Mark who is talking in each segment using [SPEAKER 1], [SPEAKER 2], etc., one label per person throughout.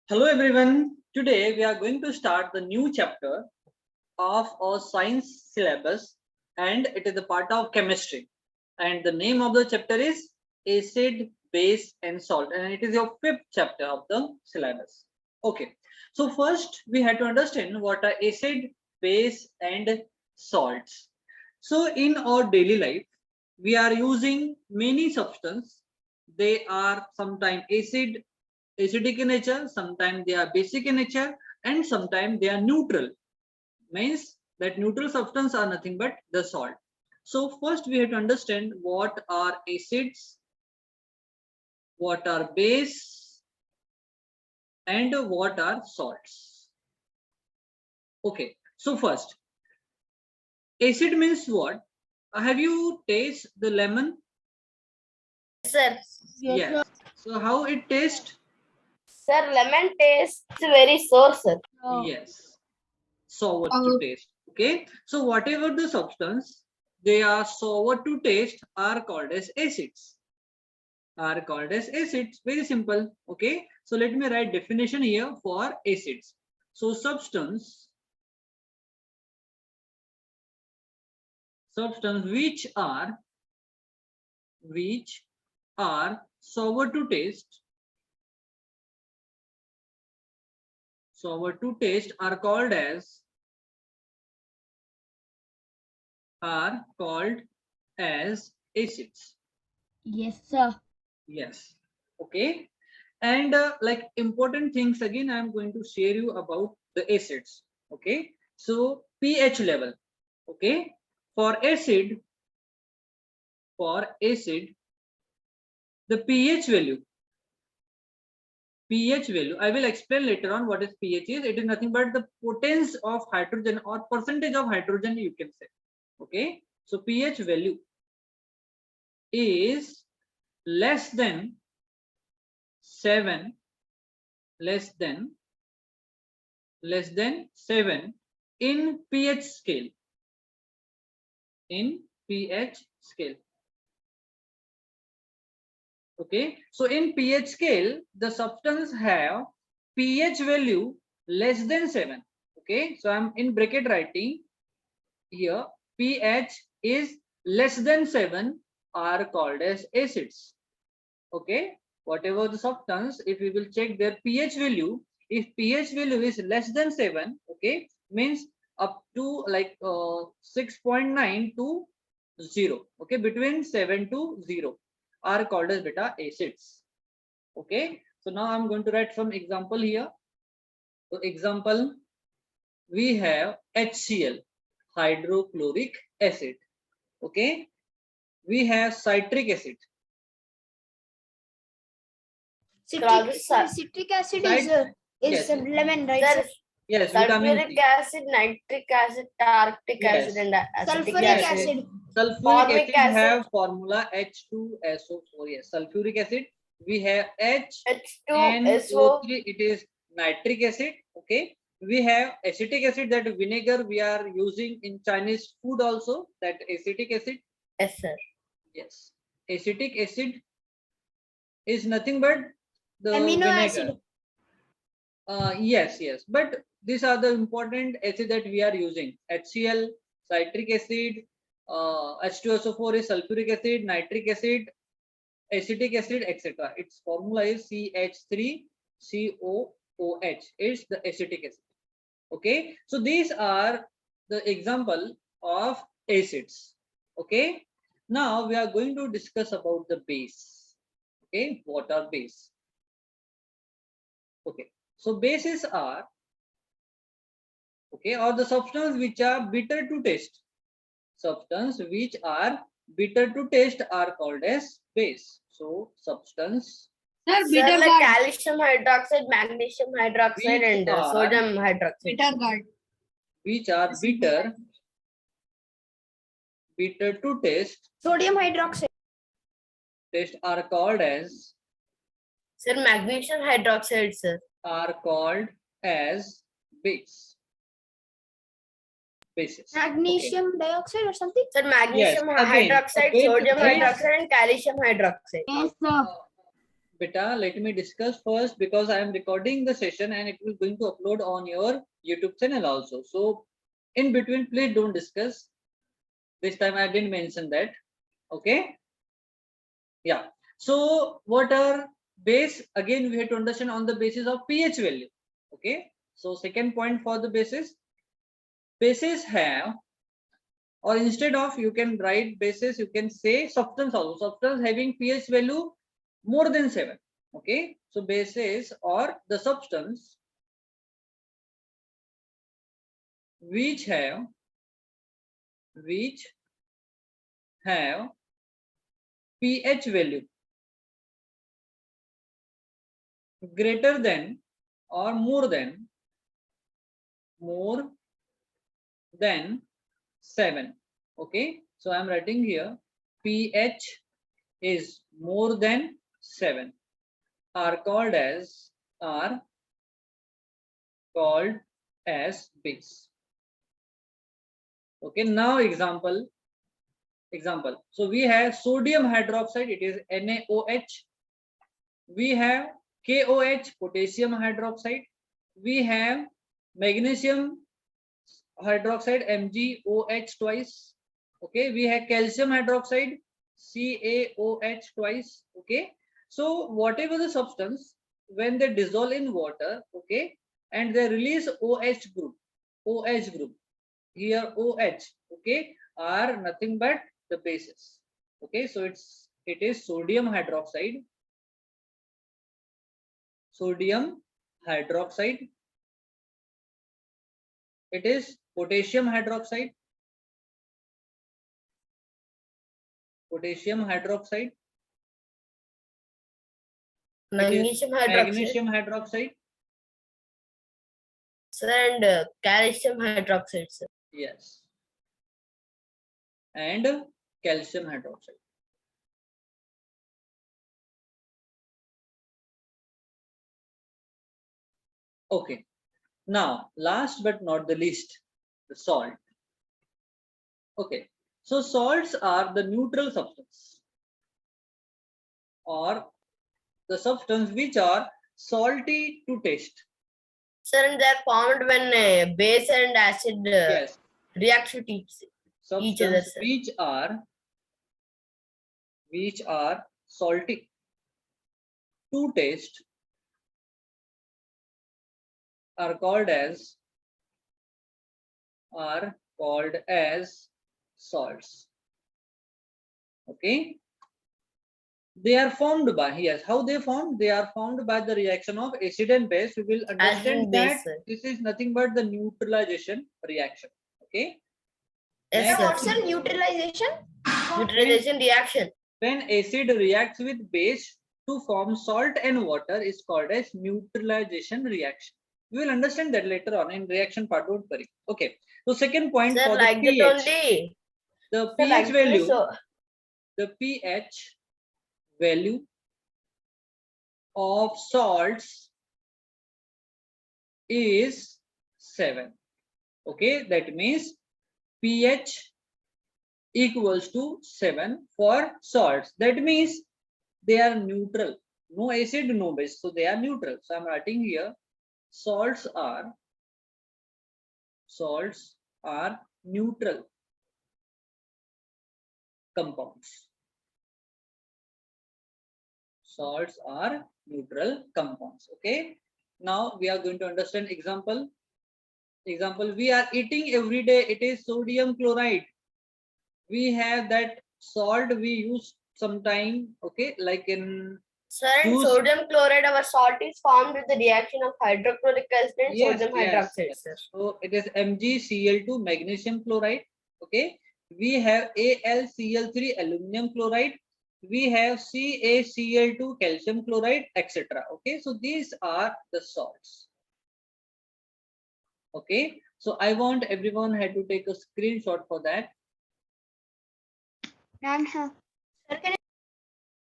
[SPEAKER 1] Hello everyone. Today we are going to start the new chapter of our science syllabus and it is a part of chemistry. And the name of the chapter is acid, base and salt, and it is your fifth chapter of the syllabus. Okay. So first we have to understand what are acid, base and salts. So in our daily life we are using many substances. They are sometimes acidic in nature, sometimes they are basic in nature, and sometimes they are neutral. Means that neutral substance are nothing but the salt. So first we have to understand what are acids, what are base, and what are salts. Okay, so first, acid means what? Have you tasted the lemon?
[SPEAKER 2] Sir.
[SPEAKER 1] Yes. So how it tastes?
[SPEAKER 2] Sir, lemon tastes very sour, sir.
[SPEAKER 1] Yes. Sour to taste. Okay. So whatever the substance they are sour to taste are called as acids. Are called as acids. Very simple. Okay. So let me write definition here for acids. So substance which are sour to taste are called as acids.
[SPEAKER 3] Yes, sir.
[SPEAKER 1] Yes. Okay. And like important things again, I'm going to share you about the acids. Okay. So pH level. Okay. For acid, the pH value, I will explain later on what is pH is. It is nothing but the potence of hydrogen or percentage of hydrogen you can say. Okay. So pH value is less than 7 less than 7 in pH scale. Okay, so in pH scale the substance have pH value less than 7. Okay, so I'm in bracket writing here pH is less than 7 are called as acids. Okay, whatever the substance, if we will check their pH value, if pH value is less than 7, okay, means up to like 6.9 to 0, okay, between 7 to 0 are called as beta acids. Okay, so now I'm going to write some example here. So example, we have HCl, hydrochloric acid. Okay, we have citric acid.
[SPEAKER 3] Citric acid
[SPEAKER 1] Yes.
[SPEAKER 3] is lemon, right?
[SPEAKER 2] Sir,
[SPEAKER 1] Yes, vitamin
[SPEAKER 2] sulfuric
[SPEAKER 1] C.
[SPEAKER 2] acid, nitric acid, tartaric
[SPEAKER 1] Yes.
[SPEAKER 2] acid, and acetic
[SPEAKER 3] Sulfuric
[SPEAKER 2] acid.
[SPEAKER 3] acid.
[SPEAKER 1] Sulfuric
[SPEAKER 2] Formic
[SPEAKER 1] acid
[SPEAKER 2] acid.
[SPEAKER 1] have formula H2SO4. Yes, sulfuric acid. We have
[SPEAKER 2] H2SO.
[SPEAKER 1] HNO3. It is nitric acid. Okay. We have acetic acid, that vinegar we are using in Chinese food also. That acetic acid.
[SPEAKER 2] Yes, sir.
[SPEAKER 1] Yes. Acetic acid is nothing but the
[SPEAKER 3] Amino
[SPEAKER 1] vinegar.
[SPEAKER 3] acid.
[SPEAKER 1] Yes. But these are the important acid that we are using. HCl, citric acid, H2SO4 is sulfuric acid, nitric acid, acetic acid, etc. Its formula is CH3COOH. It's the acetic acid. Okay. So these are the example of acids. Okay. Now we are going to discuss about the base. Okay. What are base? Okay. So bases are, okay, or the substance which are bitter to taste. Substance which are bitter to taste are called as base. So substance
[SPEAKER 2] Sir, like calcium hydroxide, magnesium hydroxide, and sodium hydroxide.
[SPEAKER 1] which are bitter to taste
[SPEAKER 3] Sodium hydroxide.
[SPEAKER 1] are called as
[SPEAKER 2] Sir, magnesium hydroxide, sir.
[SPEAKER 1] base. Bases.
[SPEAKER 3] Magnesium dioxide or something?
[SPEAKER 2] Sir, magnesium
[SPEAKER 1] Yes, again,
[SPEAKER 2] hydroxide,
[SPEAKER 1] again,
[SPEAKER 2] sodium
[SPEAKER 1] again.
[SPEAKER 2] hydroxide, and calcium hydroxide.
[SPEAKER 3] Yes, sir.
[SPEAKER 1] Beta, let me discuss first because I am recording the session and it will going to upload on your YouTube channel also. So in between, please don't discuss. This time I didn't mention that. Okay. Yeah. So what are base? Again, we have to understand on the basis of pH value. Okay. So second point for the bases. Bases have, or instead of you can write bases, you can say substance also. Substance having pH value more than 7. Okay. So bases or the substance which have pH value greater than or more than 7. Okay, so I'm writing here pH is more than 7 are called as base. Okay, now example. So we have sodium hydroxide, it is NaOH. We have KOH, potassium hydroxide. We have magnesium hydroxide, MgOH twice. Okay, we have calcium hydroxide, CaOH twice. Okay, so whatever the substance, when they dissolve in water, okay, and they release OH group, here OH, okay, are nothing but the bases. Okay, so it is sodium hydroxide, it is potassium hydroxide,
[SPEAKER 2] Magnesium hydroxide.
[SPEAKER 1] magnesium hydroxide,
[SPEAKER 2] Sir, and calcium hydroxide, sir.
[SPEAKER 1] yes, and calcium hydroxide. Okay, now last but not the least, the salt. Okay, so salts are the neutral substance or the substance which are salty to taste.
[SPEAKER 2] Sir, and they are formed when base and acid
[SPEAKER 1] Yes,
[SPEAKER 2] react with each other,
[SPEAKER 1] substance
[SPEAKER 2] sir.
[SPEAKER 1] which are salty to taste are called as salts. Okay, they are formed by, yes, how they formed? They are formed by the reaction of acid and base. We will understand
[SPEAKER 2] base,
[SPEAKER 1] that
[SPEAKER 2] sir.
[SPEAKER 1] this is nothing but the neutralization reaction. Okay,
[SPEAKER 2] Yes,
[SPEAKER 1] next,
[SPEAKER 2] sir.
[SPEAKER 3] What's the neutralization?
[SPEAKER 2] Neutralization reaction.
[SPEAKER 1] when acid reacts with base to form salt and water is called as neutralization reaction. We will understand that later on in reaction part. Don't worry. Okay, so second point,
[SPEAKER 2] Sir,
[SPEAKER 1] for
[SPEAKER 2] like
[SPEAKER 1] the
[SPEAKER 2] that
[SPEAKER 1] pH,
[SPEAKER 2] only.
[SPEAKER 1] the
[SPEAKER 2] Sir,
[SPEAKER 1] pH
[SPEAKER 2] like
[SPEAKER 1] value,
[SPEAKER 2] so.
[SPEAKER 1] the pH value of salts is 7. Okay, that means pH equals to 7 for salts. That means they are neutral, no acid, no base, so they are neutral. So I'm writing here salts are neutral compounds. Salts are neutral compounds. Okay, now we are going to understand example. We are eating every day, it is sodium chloride. We have that salt we use sometime, okay, like in
[SPEAKER 2] Sir, in
[SPEAKER 1] juice.
[SPEAKER 2] sodium chloride, our salt is formed with the reaction of hydrochloric acid and
[SPEAKER 1] Yes,
[SPEAKER 2] sodium
[SPEAKER 1] yes,
[SPEAKER 2] hydroxide,
[SPEAKER 1] yes.
[SPEAKER 2] sir.
[SPEAKER 1] So it is MgCl2 magnesium chloride. Okay, we have AlCl3 aluminum chloride. We have CaCl2 calcium chloride, etc. Okay, so these are the salts. Okay, so I want everyone had to take a screenshot for that.
[SPEAKER 3] Sir, can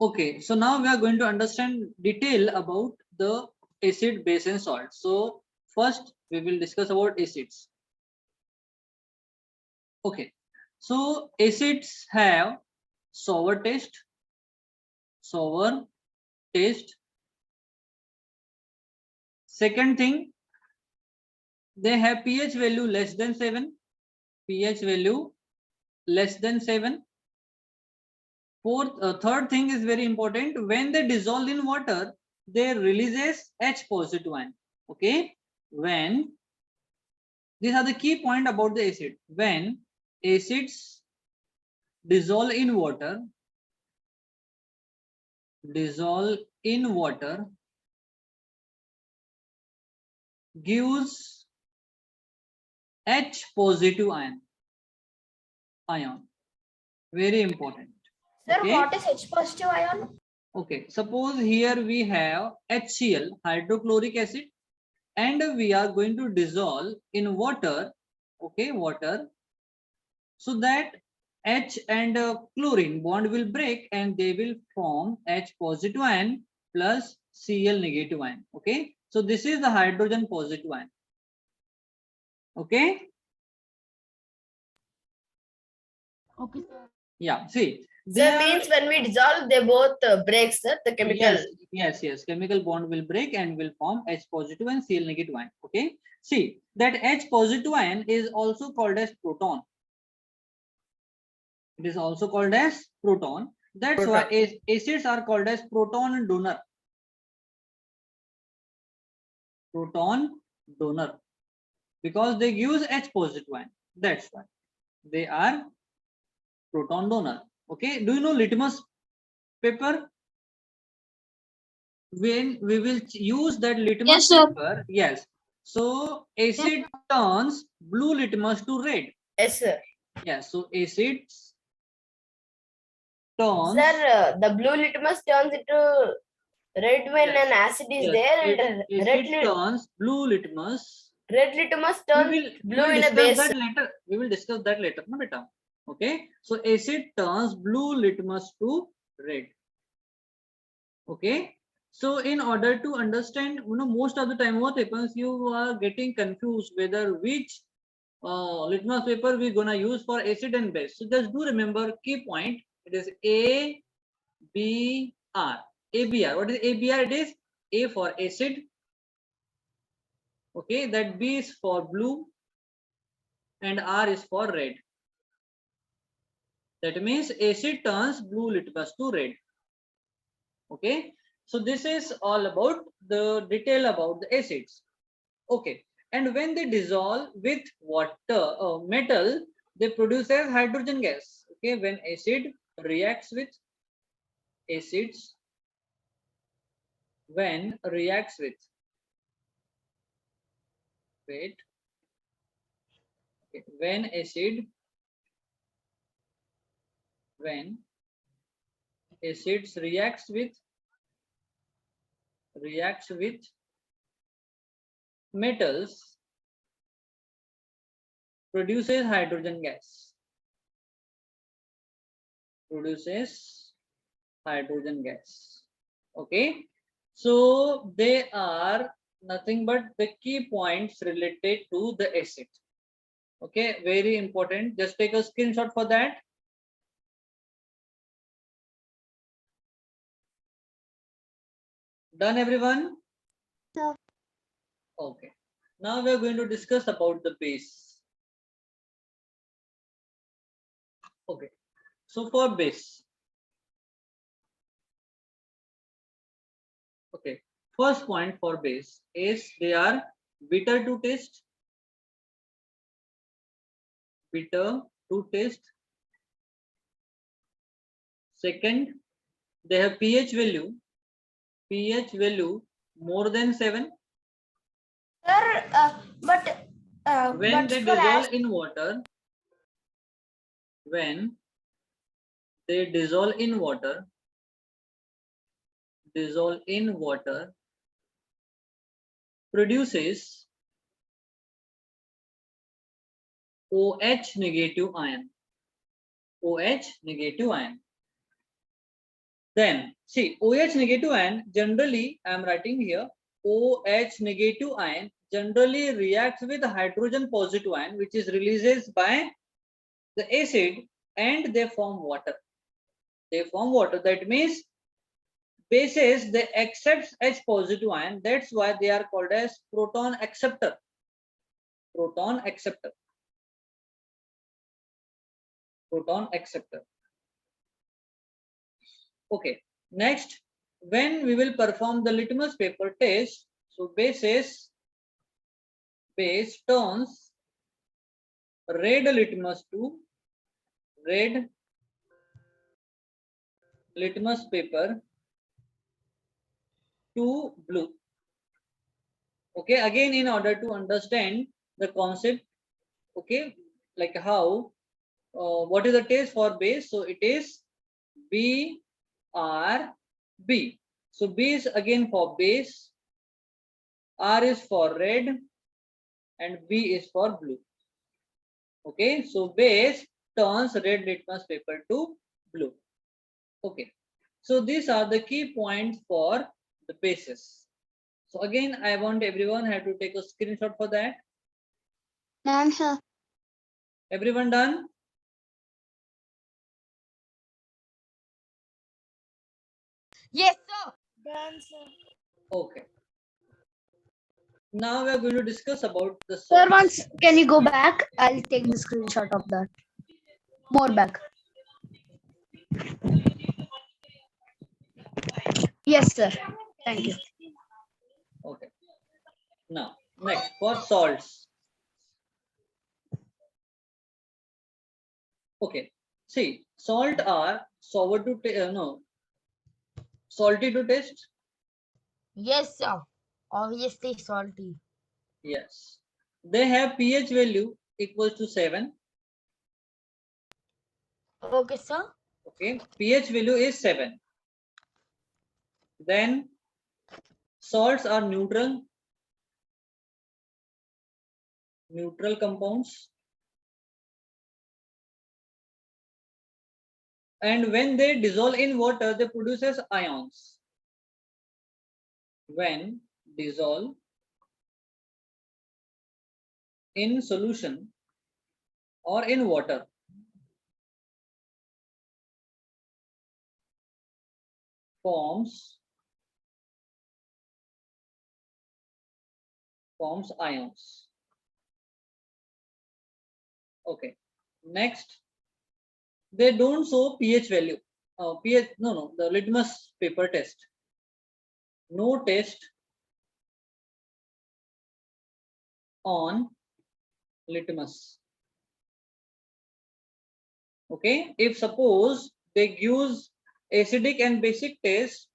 [SPEAKER 1] Okay, so now we are going to understand detail about the acid, base and salt. So first we will discuss about acids. Okay, so acids have sour taste, Second thing, they have pH value less than 7. pH value less than 7. Third thing is very important. When they dissolve in water, they releases H positive ion. Okay. When these are the key point about the acid. When acids dissolve in water, gives H positive ion. Very important.
[SPEAKER 3] Sir,
[SPEAKER 1] Okay.
[SPEAKER 3] what is H positive ion?
[SPEAKER 1] Okay. Suppose here we have HCl, hydrochloric acid, and we are going to dissolve in water. Okay, water. So that H and chlorine bond will break and they will form H positive ion plus Cl negative ion. Okay. So this is the hydrogen positive ion. Okay.
[SPEAKER 3] Okay, sir.
[SPEAKER 1] Yeah. See.
[SPEAKER 2] That means when we dissolve, they both break, sir, the chemical.
[SPEAKER 1] Yes. Chemical bond will break and will form H positive and Cl negative ion. Okay. See that H positive ion is also called as proton. It is also called as proton. That's why acids are called as proton donor. Proton donor. Because they use H positive ion. That's why they are proton donor. Okay. Do you know litmus paper? When we will use that litmus paper, yes. So acid turns blue litmus to red.
[SPEAKER 2] Yes, sir.
[SPEAKER 1] Yes. So acids turns.
[SPEAKER 2] Sir, the blue litmus turns into red when an acid is there, and
[SPEAKER 1] acid turns blue litmus.
[SPEAKER 2] Red litmus turns blue in a base.
[SPEAKER 1] We will discuss that later, no beta. Okay. So acid turns blue litmus to red. Okay. So in order to understand, most of the time what happens, you are getting confused whether which litmus paper we're gonna use for acid and base. So just do remember key point. It is ABR. ABR. What is ABR? It is A for acid. Okay, that B is for blue and R is for red. That means acid turns blue litmus to red. Okay, so this is all about the detail about the acids. Okay, and when they dissolve with water or metal, they produce as hydrogen gas. Okay, when acid reacts with acids, when reacts with wait, okay, when acids reacts with metals, produces hydrogen gas. Okay, so they are nothing but the key points related to the acid. Okay, very important. Just take a screenshot for that. Done, everyone?
[SPEAKER 3] No.
[SPEAKER 1] Okay. Now we are going to discuss about the base. Okay. So for base. Okay. First point for base is they are bitter to taste. Second, they have pH value more than 7.
[SPEAKER 3] Sir,
[SPEAKER 1] When they dissolve in water, produces OH negative ion. Then see OH negative ion generally, I am writing here, OH negative ion generally reacts with hydrogen positive ion, which is releases by the acid, and they form water. That means bases, they accept H positive ion. That's why they are called as proton acceptor. Proton acceptor. Proton acceptor. Okay. Next, when we will perform the litmus paper test, so base turns red litmus to red litmus paper to blue. Okay, again, in order to understand the concept, okay, like how, what is the test for base? So it is B, R, B. So B is again for base, R is for red, and B is for blue. Okay, so base turns red litmus paper to blue. Okay, so these are the key points for the bases. So again, I want everyone have to take a screenshot for that.
[SPEAKER 3] Done, sir.
[SPEAKER 1] Everyone done?
[SPEAKER 2] Yes, sir.
[SPEAKER 3] Done, sir.
[SPEAKER 1] Okay. Now we are going to discuss about the
[SPEAKER 3] Sir,
[SPEAKER 1] salts.
[SPEAKER 3] once can you go back? I'll take the screenshot of that. More back. Yes, sir. Thank you.
[SPEAKER 1] Okay. Now, next for salts. Okay. See, salt are sour to no, salty to taste.
[SPEAKER 2] Yes, sir. Obviously salty.
[SPEAKER 1] Yes. They have pH value equals to 7.
[SPEAKER 2] Okay, sir.
[SPEAKER 1] Okay. pH value is 7. Then salts are neutral compounds. And when they dissolve in water, they produces ions. When dissolve in solution or in water, forms ions. Okay. Next, they don't show pH value. pH, no, the litmus paper test. No test on litmus. Okay. If suppose they use acidic and basic test,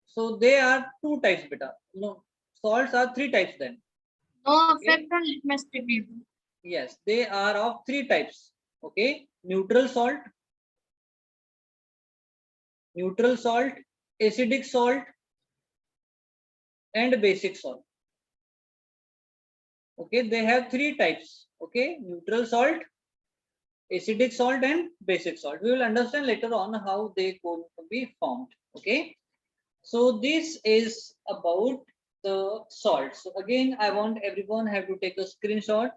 [SPEAKER 1] so they are two types beta. No, salts are three types then.
[SPEAKER 3] No
[SPEAKER 1] Okay.
[SPEAKER 3] effect on litmus paper.
[SPEAKER 1] Yes, they are of three types. Okay. Neutral salt, acidic salt, and basic salt. Okay, they have three types. Okay, neutral salt, acidic salt, and basic salt. We will understand later on how they going to be formed. Okay, so this is about the salt. So again, I want everyone have to take a screenshot